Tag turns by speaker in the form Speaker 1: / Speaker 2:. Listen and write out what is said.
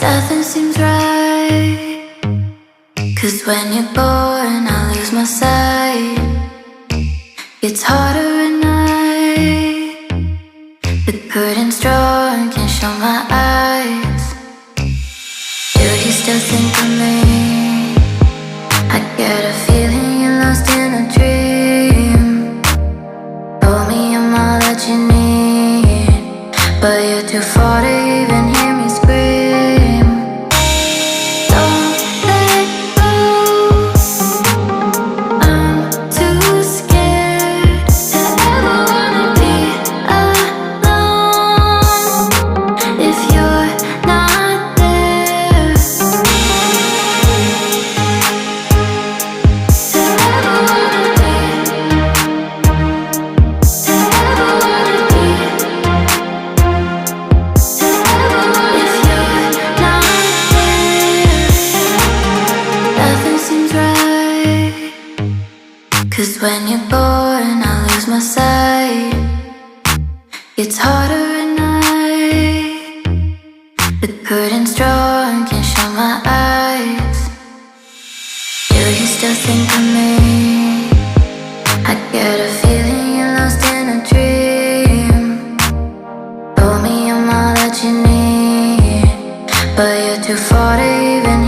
Speaker 1: Nothing seems right, 'cause when you're born I lose my sight. It's harder at night. The curtain's drawn, can't show my eyes. Do you still think of me? I get a feeling you're lost in a dream. Told me I'm all that you need, but you're too far to even hear me scream. Don't let go, I'm too scared to ever wanna be alone if you're not there. To ever wanna be, to ever wanna be, to ever wanna, if you're not there. Nothing seems right, 'cause when you're born I lose my sight. It's harder at night. The curtain's drawn, can't show my eyes. Do you still think of me? I get a feeling you're lost in a dream. Told me I'm all that you need, but you're too far to even